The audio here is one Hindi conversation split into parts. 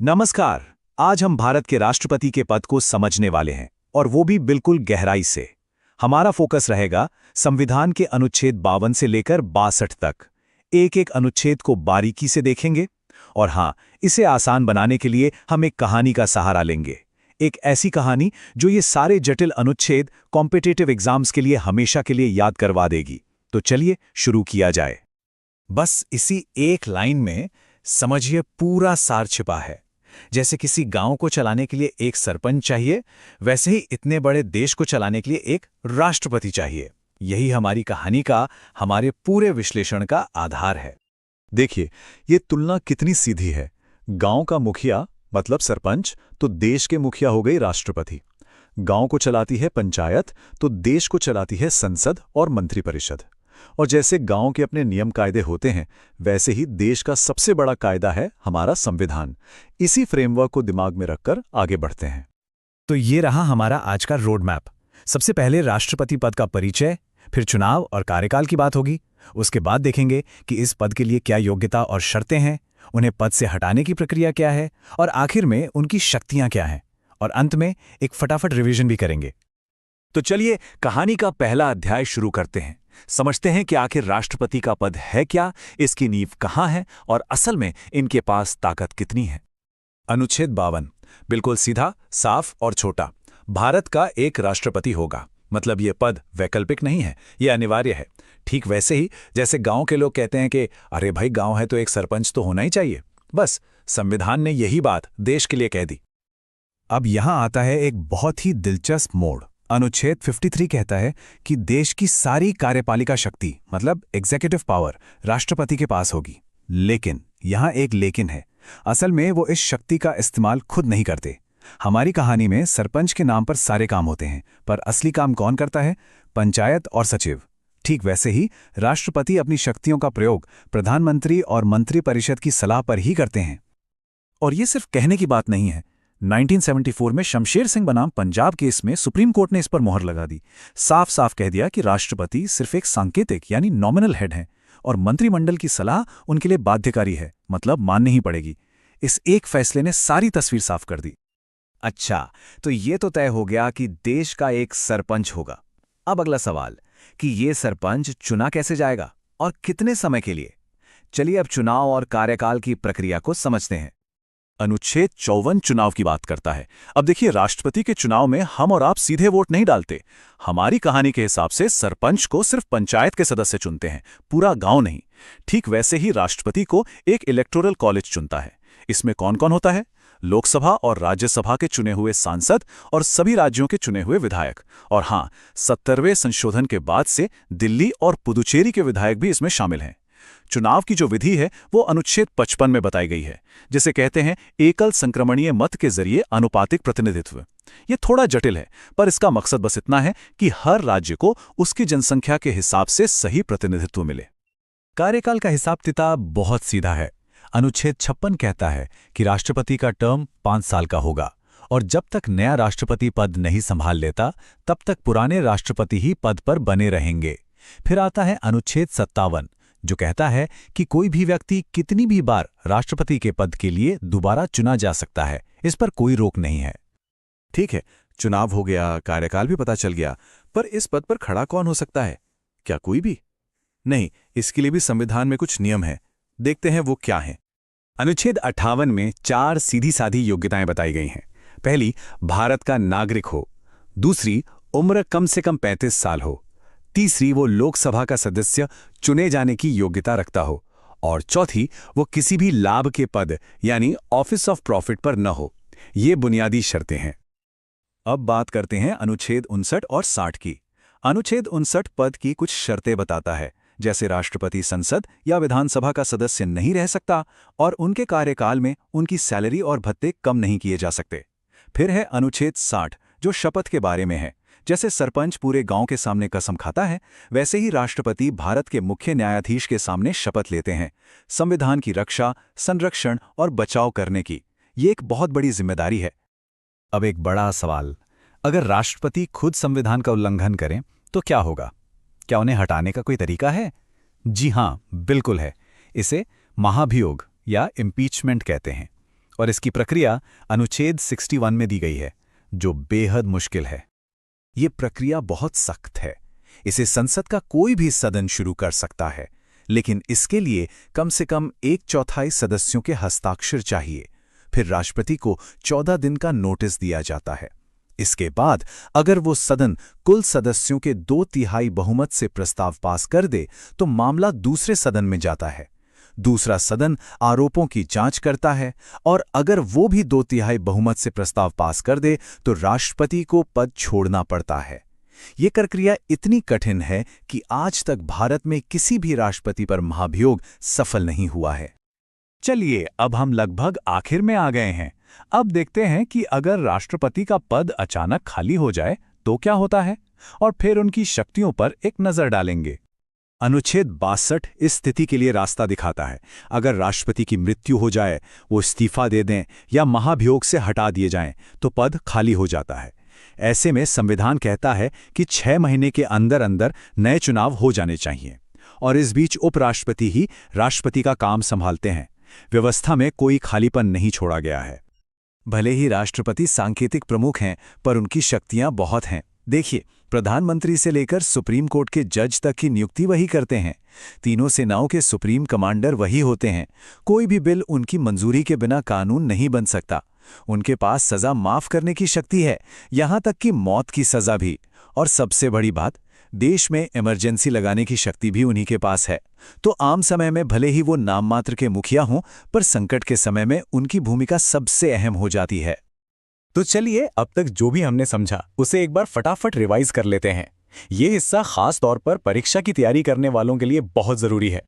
नमस्कार। आज हम भारत के राष्ट्रपति के पद को समझने वाले हैं, और वो भी बिल्कुल गहराई से। हमारा फोकस रहेगा संविधान के अनुच्छेद 52 से लेकर 62 तक। एक एक अनुच्छेद को बारीकी से देखेंगे। और हाँ, इसे आसान बनाने के लिए हम एक कहानी का सहारा लेंगे। एक ऐसी कहानी जो ये सारे जटिल अनुच्छेद कॉम्पिटिटिव एग्जाम्स के लिए हमेशा के लिए याद करवा देगी। तो चलिए शुरू किया जाए। बस इसी एक लाइन में समझिए पूरा सार छिपा है। जैसे किसी गांव को चलाने के लिए एक सरपंच चाहिए, वैसे ही इतने बड़े देश को चलाने के लिए एक राष्ट्रपति चाहिए। यही हमारी कहानी का, हमारे पूरे विश्लेषण का आधार है। देखिए, ये तुलना कितनी सीधी है। गांव का मुखिया मतलब सरपंच, तो देश के मुखिया हो गई राष्ट्रपति। गांव को चलाती है पंचायत, तो देश को चलाती है संसद और मंत्रिपरिषद। और जैसे गांव के अपने नियम कायदे होते हैं, वैसे ही देश का सबसे बड़ा कायदा है हमारा संविधान। इसी फ्रेमवर्क को दिमाग में रखकर आगे बढ़ते हैं। तो ये रहा हमारा आज का रोड मैप। सबसे पहले राष्ट्रपति पद का परिचय, फिर चुनाव और कार्यकाल की बात होगी। उसके बाद देखेंगे कि इस पद के लिए क्या योग्यता और शर्तें हैं, उन्हें पद से हटाने की प्रक्रिया क्या है, और आखिर में उनकी शक्तियां क्या हैं। और अंत में एक फटाफट रिवीजन भी करेंगे। तो चलिए कहानी का पहला अध्याय शुरू करते हैं। समझते हैं कि आखिर राष्ट्रपति का पद है क्या, इसकी नींव कहाँ है, और असल में इनके पास ताकत कितनी है। अनुच्छेद 52 बिल्कुल सीधा, साफ और छोटा। भारत का एक राष्ट्रपति होगा, मतलब ये पद वैकल्पिक नहीं है, ये अनिवार्य है। ठीक वैसे ही जैसे गांव के लोग कहते हैं कि अरे भाई, गांव है तो एक सरपंच तो होना ही चाहिए। बस संविधान ने यही बात देश के लिए कह दी। अब यहां आता है एक बहुत ही दिलचस्प मोड़। अनुच्छेद 53 कहता है कि देश की सारी कार्यपालिका शक्ति, मतलब एग्जीक्यूटिव पावर, राष्ट्रपति के पास होगी। लेकिन यहां एक लेकिन है। असल में वो इस शक्ति का इस्तेमाल खुद नहीं करते। हमारी कहानी में सरपंच के नाम पर सारे काम होते हैं, पर असली काम कौन करता है? पंचायत और सचिव। ठीक वैसे ही राष्ट्रपति अपनी शक्तियों का प्रयोग प्रधानमंत्री और मंत्रिपरिषद की सलाह पर ही करते हैं। और ये सिर्फ कहने की बात नहीं है। 1974 में शमशेर सिंह बनाम पंजाब केस में सुप्रीम कोर्ट ने इस पर मोहर लगा दी। साफ साफ कह दिया कि राष्ट्रपति सिर्फ एक सांकेतिक यानी नॉमिनल हेड हैं, और मंत्रिमंडल की सलाह उनके लिए बाध्यकारी है, मतलब माननी ही पड़ेगी। इस एक फैसले ने सारी तस्वीर साफ कर दी। अच्छा, तो ये तो तय हो गया कि देश का एक सरपंच होगा। अब अगला सवाल कि ये सरपंच चुना कैसे जाएगा और कितने समय के लिए। चलिए अब चुनाव और कार्यकाल की प्रक्रिया को समझते हैं। अनुच्छेद 54 चुनाव की बात करता है। अब देखिए, राष्ट्रपति के चुनाव में हम और आप सीधे वोट नहीं डालते। हमारी कहानी के हिसाब से सरपंच को सिर्फ पंचायत के सदस्य चुनते हैं, पूरा गांव नहीं। ठीक वैसे ही राष्ट्रपति को एक इलेक्टोरल कॉलेज चुनता है। इसमें कौन कौन होता है? लोकसभा और राज्यसभा के चुने हुए सांसद और सभी राज्यों के चुने हुए विधायक। और हां, 70वें संशोधन के बाद से दिल्ली और पुदुचेरी के विधायक भी इसमें शामिल हैं। चुनाव की जो विधि है वो अनुच्छेद 55 में बताई गई है, जिसे कहते हैं एकल संक्रमणीय मत के जरिए अनुपातिक प्रतिनिधित्व। ये थोड़ा जटिल है, पर इसका मकसद बस इतना है कि हर राज्य को उसकी जनसंख्या के हिसाब से सही प्रतिनिधित्व मिले। कार्यकाल का हिसाब किताब बहुत सीधा है। अनुच्छेद 56 कहता है कि राष्ट्रपति का टर्म 5 साल का होगा, और जब तक नया राष्ट्रपति पद नहीं संभाल लेता, तब तक पुराने राष्ट्रपति ही पद पर बने रहेंगे। फिर आता है अनुच्छेद 57, जो कहता है कि कोई भी व्यक्ति कितनी भी बार राष्ट्रपति के पद के लिए दोबारा चुना जा सकता है। इस पर कोई रोक नहीं है। ठीक है, चुनाव हो गया, कार्यकाल भी पता चल गया, पर इस पद पर खड़ा कौन हो सकता है? क्या कोई भी? नहीं, इसके लिए भी संविधान में कुछ नियम हैं। देखते हैं वो क्या हैं। अनुच्छेद 58 में 4 सीधी साधी योग्यताएं बताई गई हैं। पहली, भारत का नागरिक हो। दूसरी, उम्र कम से कम 35 साल हो। तीसरी, वो लोकसभा का सदस्य चुने जाने की योग्यता रखता हो। और चौथी, वो किसी भी लाभ के पद यानी ऑफिस ऑफ प्रॉफिट पर न हो। ये बुनियादी शर्तें हैं। अब बात करते हैं अनुच्छेद 59 और 60 की। अनुच्छेद 59 पद की कुछ शर्तें बताता है, जैसे राष्ट्रपति संसद या विधानसभा का सदस्य नहीं रह सकता, और उनके कार्यकाल में उनकी सैलरी और भत्ते कम नहीं किए जा सकते। फिर है अनुच्छेद 60, जो शपथ के बारे में है। जैसे सरपंच पूरे गांव के सामने कसम खाता है, वैसे ही राष्ट्रपति भारत के मुख्य न्यायाधीश के सामने शपथ लेते हैं, संविधान की रक्षा, संरक्षण और बचाव करने की। ये एक बहुत बड़ी जिम्मेदारी है। अब एक बड़ा सवाल, अगर राष्ट्रपति खुद संविधान का उल्लंघन करें तो क्या होगा? क्या उन्हें हटाने का कोई तरीका है? जी हां, बिल्कुल है। इसे महाभियोग या इम्पीचमेंट कहते हैं। और इसकी प्रक्रिया अनुच्छेद 61 में दी गई है, जो बेहद मुश्किल है। ये प्रक्रिया बहुत सख्त है। इसे संसद का कोई भी सदन शुरू कर सकता है, लेकिन इसके लिए कम से कम 1/4 सदस्यों के हस्ताक्षर चाहिए। फिर राष्ट्रपति को 14 दिन का नोटिस दिया जाता है। इसके बाद अगर वो सदन कुल सदस्यों के 2/3 बहुमत से प्रस्ताव पास कर दे तो मामला दूसरे सदन में जाता है। दूसरा सदन आरोपों की जांच करता है और अगर वो भी 2/3 बहुमत से प्रस्ताव पास कर दे तो राष्ट्रपति को पद छोड़ना पड़ता है। ये प्रक्रिया इतनी कठिन है कि आज तक भारत में किसी भी राष्ट्रपति पर महाभियोग सफल नहीं हुआ है। चलिए, अब हम लगभग आखिर में आ गए हैं। अब देखते हैं कि अगर राष्ट्रपति का पद अचानक खाली हो जाए तो क्या होता है, और फिर उनकी शक्तियों पर एक नजर डालेंगे। अनुच्छेद 62 इस स्थिति के लिए रास्ता दिखाता है। अगर राष्ट्रपति की मृत्यु हो जाए, वो इस्तीफा दे दें या महाभियोग से हटा दिए जाएं, तो पद खाली हो जाता है। ऐसे में संविधान कहता है कि 6 महीने के अंदर अंदर नए चुनाव हो जाने चाहिए, और इस बीच उपराष्ट्रपति ही राष्ट्रपति का काम संभालते हैं। व्यवस्था में कोई खालीपन नहीं छोड़ा गया है। भले ही राष्ट्रपति सांकेतिक प्रमुख हैं, पर उनकी शक्तियां बहुत हैं। देखिए, प्रधानमंत्री से लेकर सुप्रीम कोर्ट के जज तक की नियुक्ति वही करते हैं। तीनों सेनाओं के सुप्रीम कमांडर वही होते हैं। कोई भी बिल उनकी मंजूरी के बिना कानून नहीं बन सकता। उनके पास सजा माफ करने की शक्ति है, यहां तक कि मौत की सजा भी। और सबसे बड़ी बात, देश में इमरजेंसी लगाने की शक्ति भी उन्हीं के पास है। तो आम समय में भले ही वो नाम मात्र के मुखिया हों, पर संकट के समय में उनकी भूमिका सबसे अहम हो जाती है। तो चलिए, अब तक जो भी हमने समझा उसे एक बार फटाफट रिवाइज कर लेते हैं। ये हिस्सा खास तौर पर परीक्षा की तैयारी करने वालों के लिए बहुत जरूरी है।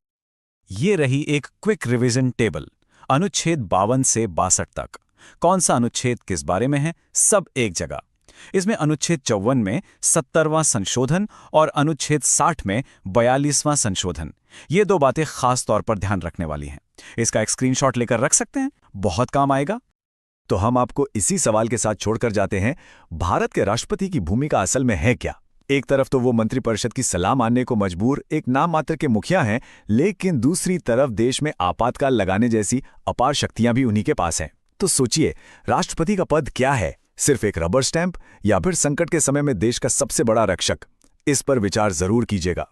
ये रही एक क्विक रिवीजन टेबल। अनुच्छेद 52 से 62 तक कौन सा अनुच्छेद किस बारे में है, सब एक जगह। इसमें अनुच्छेद 54 में 70वां संशोधन और अनुच्छेद 60 में 42वां संशोधन, ये 2 बातें खास तौर पर ध्यान रखने वाली हैं। इसका एक स्क्रीनशॉट लेकर रख सकते हैं, बहुत काम आएगा। तो हम आपको इसी सवाल के साथ छोड़कर जाते हैं, भारत के राष्ट्रपति की भूमिका असल में है क्या? एक तरफ तो वो मंत्रिपरिषद की सलाह मानने को मजबूर एक नाम मात्र के मुखिया हैं, लेकिन दूसरी तरफ देश में आपातकाल लगाने जैसी अपार शक्तियां भी उन्हीं के पास हैं। तो सोचिए, राष्ट्रपति का पद क्या है? सिर्फ एक रबर स्टैंप या फिर संकट के समय में देश का सबसे बड़ा रक्षक? इस पर विचार जरूर कीजिएगा।